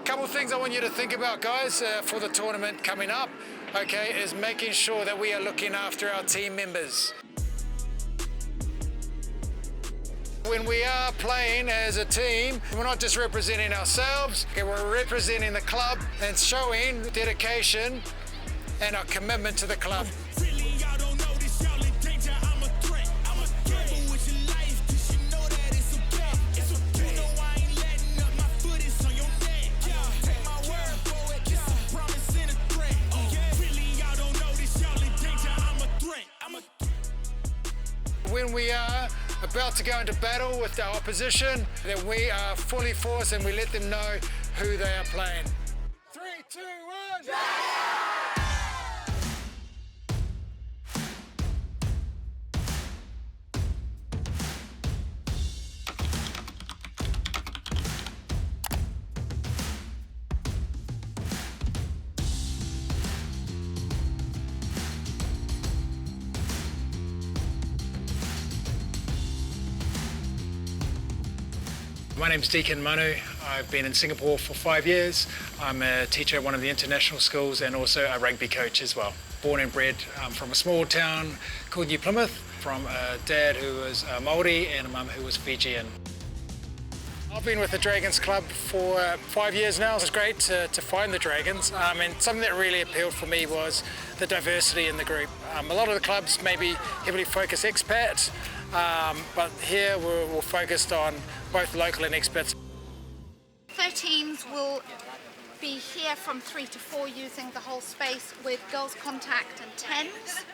Couple of things I want you to think about, guys, for the tournament coming up, okay, is making sure that we are looking after our team members. When we are playing as a team, we're not just representing ourselves, okay, we're representing the club and showing dedication and our commitment to the club. When we are about to go into battle with our opposition, then we are fully forced and we let them know who they are playing. 3, 2, 1! Yeah! My name's Deacon Manu. I've been in Singapore for 5 years. I'm a teacher at one of the international schools and also a rugby coach as well. Born and bred from a small town called New Plymouth, from a dad who was Māori and a mum who was Fijian. I've been with the Dragons Club for 5 years now. It's great to find the Dragons, and something that really appealed for me was the diversity in the group. A lot of the clubs maybe heavily focus expat, but here we're focused on both local and expats. 13s will be here from 3 to 4 using the whole space with girls contact and 10s.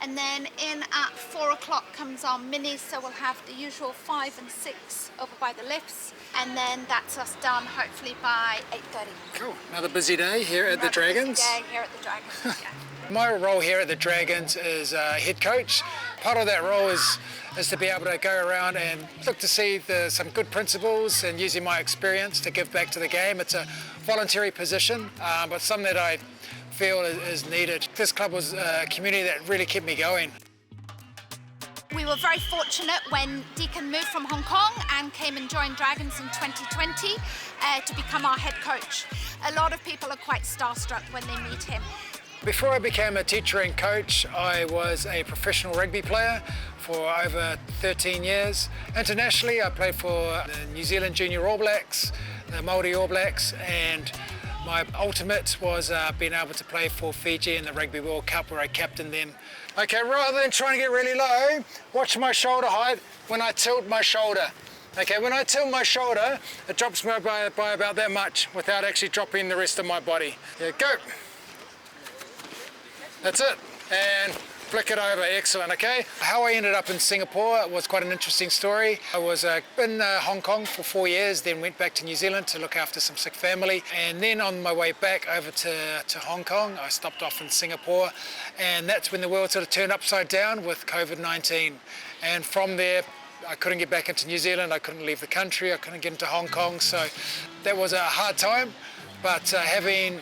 And then in at 4 o'clock comes our minis, so we'll have the usual 5 and 6 over by the lifts. And then that's us done hopefully by 8:30. Cool. Another busy day here at the Dragons. Busy day here at the Dragons, yeah. My role here at the Dragons is head coach. Part of that role is to be able to go around and look to see some good principles and using my experience to give back to the game. It's a voluntary position, but something that I feel is needed. This club was a community that really kept me going. We were very fortunate when Deacon moved from Hong Kong and came and joined Dragons in 2020 to become our head coach. A lot of people are quite starstruck when they meet him. Before I became a teacher and coach, I was a professional rugby player for over 13 years. Internationally, I played for the New Zealand Junior All Blacks, the Māori All Blacks, and my ultimate was being able to play for Fiji in the Rugby World Cup where I captained them. Okay, rather than trying to get really low, watch my shoulder height when I tilt my shoulder. Okay, when I tilt my shoulder, it drops me by about that much without actually dropping the rest of my body. Yeah, go. That's it, and flick it over, excellent, okay? How I ended up in Singapore was quite an interesting story. I was in Hong Kong for 4 years, then went back to New Zealand to look after some sick family, and then on my way back over to Hong Kong, I stopped off in Singapore, and that's when the world sort of turned upside down with COVID-19. And from there, I couldn't get back into New Zealand, I couldn't leave the country, I couldn't get into Hong Kong, so that was a hard time, but having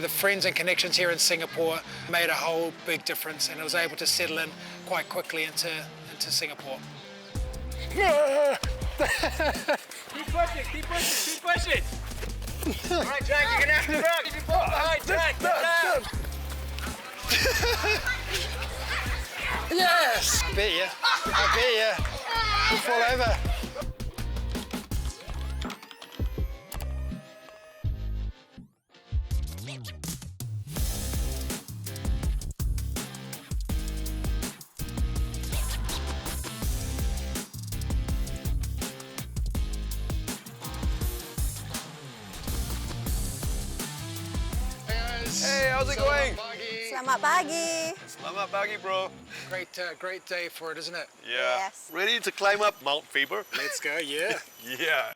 the friends and connections here in Singapore made a whole big difference, and I was able to settle in quite quickly into Singapore. Keep pushing, keep pushing, keep pushing! All right, Jack, you're gonna have to rock. Keep your foot behind, Jack, get down! Yes! I bet you. You'll fall over. Hey, how's it going? Selamat pagi. Selamat pagi, bro. Great day for it, isn't it? Yeah. Yes. Ready to climb up Mount Faber? Let's go, yeah. Yeah.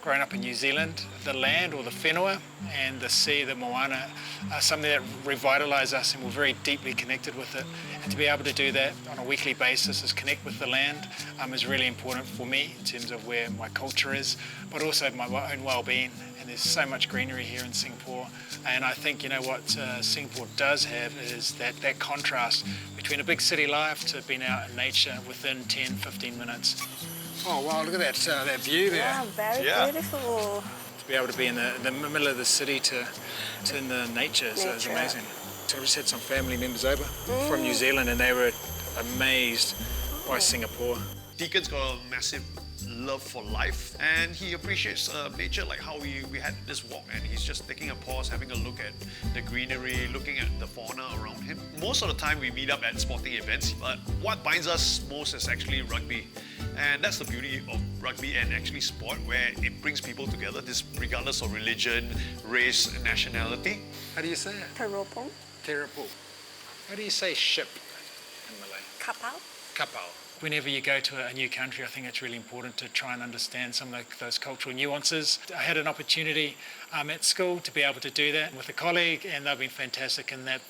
Growing up in New Zealand, the land, or the whenua, and the sea, the moana, are something that revitalised us, and we're very deeply connected with it. And to be able to do that on a weekly basis, is connect with the land, is really important for me in terms of where my culture is, but also my own well-being. And there's so much greenery here in Singapore, and I think what Singapore does have is that contrast between a big city life to being out in nature within 10-15 minutes. Oh wow, look at that view there. Yeah, very beautiful. be able to be in the middle of the city to in the nature. So it's amazing. So I just had some family members over from New Zealand, and they were amazed by Singapore. Deacon's got a massive love for life, and he appreciates nature, like how we had this walk, and he's just taking a pause, having a look at the greenery, looking at the fauna around him. Most of the time we meet up at sporting events, but what binds us most is actually rugby. And that's the beauty of rugby and actually sport, where it brings people together, this regardless of religion, race, nationality. How do you say it? Teropong. Terapul. How do you say ship in Malay? Kapal. Kapal. Whenever you go to a new country, I think it's really important to try and understand some of those cultural nuances. I had an opportunity at school to be able to do that with a colleague, and they've been fantastic in that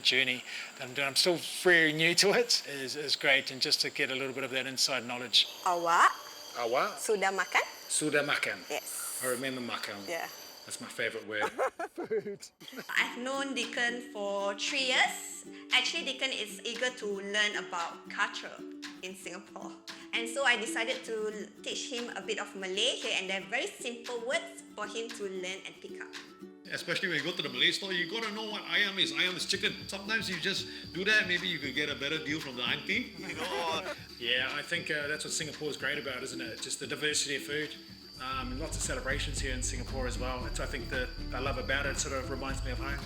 journey that I'm doing. I'm still very new to it. Is great, and just to get a little bit of that inside knowledge. Awak Awa, sudah makan? sudah makan. Yes. I remember makan. Yeah. That's my favourite word. I've known Deacon for 3 years. Actually, Deacon is eager to learn about culture in Singapore. And so I decided to teach him a bit of Malay here and there, very simple words for him to learn and pick up. Especially when you go to the Malay store, you gotta know what ayam is. Ayam is chicken. Sometimes you just do that, maybe you could get a better deal from the auntie. Yeah, I think that's what Singapore is great about, isn't it? Just the diversity of food. Lots of celebrations here in Singapore as well. It's, I think, that I love about it. It sort of reminds me of home.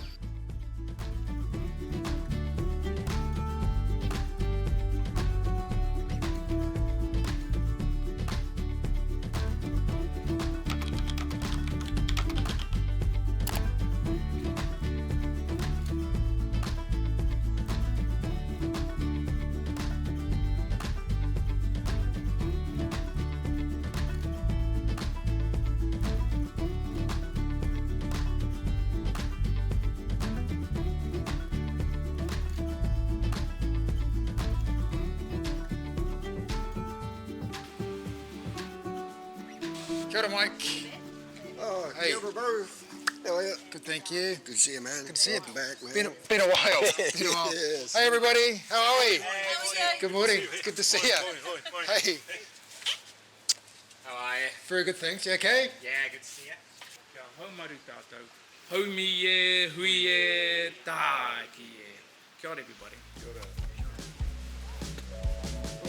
Kia ora, Mike. Oh, Hey. hey. Bro. How are you? Good, thank you. Good to see you, man. Good to see you. Welcome back, man. Been a while. Been a while. Yes. Hey, everybody. How are we? Good morning. Good to see you. Hey. How are you? Very good, thanks. You okay? Yeah, good to see you. Kia haumaru tātou. Haumi e, hui e, tāki e. Kia ora, everybody.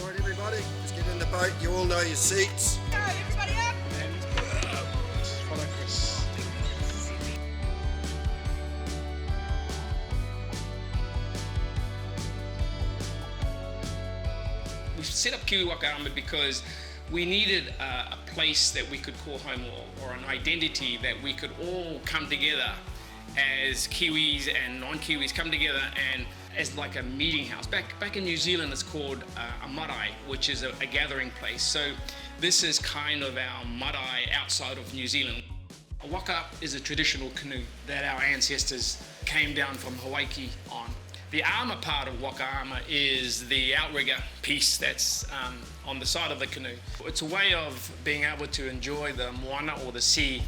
All right, everybody. Let's get in the boat. You all know your seats. Follow Chris. We set up Kiwi Wakaama because we needed a place that we could call home, or an identity that we could all come together as Kiwis and non-Kiwis come together and as like a meeting house. Back in New Zealand, it's called a marae, which is a gathering place. So this is kind of our marae outside of New Zealand. A waka is a traditional canoe that our ancestors came down from Hawaii on. The armour part of wakaama is the outrigger piece that's on the side of the canoe. It's a way of being able to enjoy the moana, or the sea.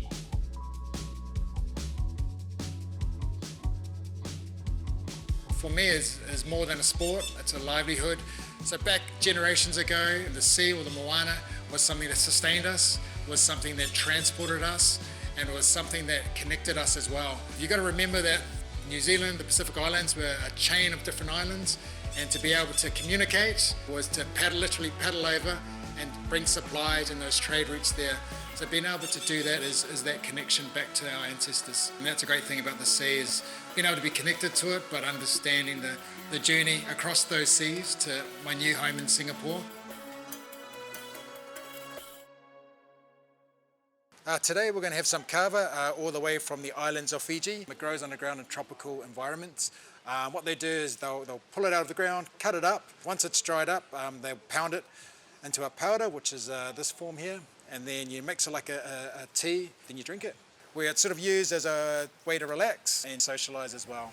For me, is more than a sport. It's a livelihood. So back generations ago, the sea, or the moana, was something that sustained us, was something that transported us, and was something that connected us as well. You got to remember that New Zealand, the Pacific Islands, were a chain of different islands, and to be able to communicate was to literally paddle over and bring supplies and those trade routes there. So being able to do that is that connection back to our ancestors. And that's a great thing about the sea, is being able to be connected to it, but understanding the journey across those seas to my new home in Singapore. Today we're going to have some kava all the way from the islands of Fiji. It grows underground in tropical environments. What they do is they'll pull it out of the ground, cut it up. Once it's dried up, they'll pound it into a powder, which is this form here, and then you mix it like a tea, then you drink it. Where it's sort of used as a way to relax and socialise as well.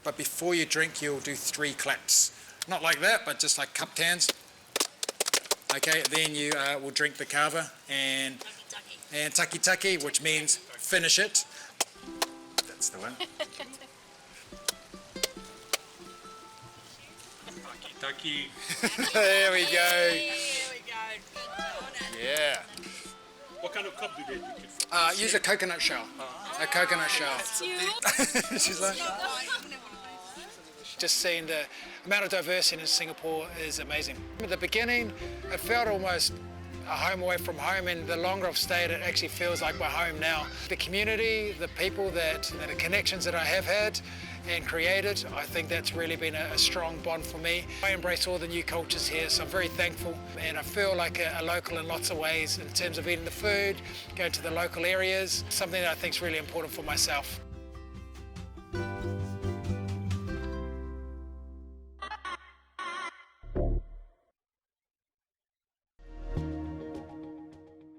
But before you drink, you'll do 3 claps. Not like that, but just like cupped hands. Okay, then you will drink the kava and taki, which means finish it. That's the one. Taki. There we go. Here we go. Good. Yeah. What kind of cup do they drink it from? Use a coconut shell. A coconut shell. She's like, just seeing the amount of diversity in Singapore is amazing. At the beginning, it felt almost a home away from home, and the longer I've stayed, it actually feels like my home now. The community, the people the connections that I have had and created, I think that's really been a strong bond for me. I embrace all the new cultures here, so I'm very thankful, and I feel like a local in lots of ways in terms of eating the food, going to the local areas, something that I think is really important for myself.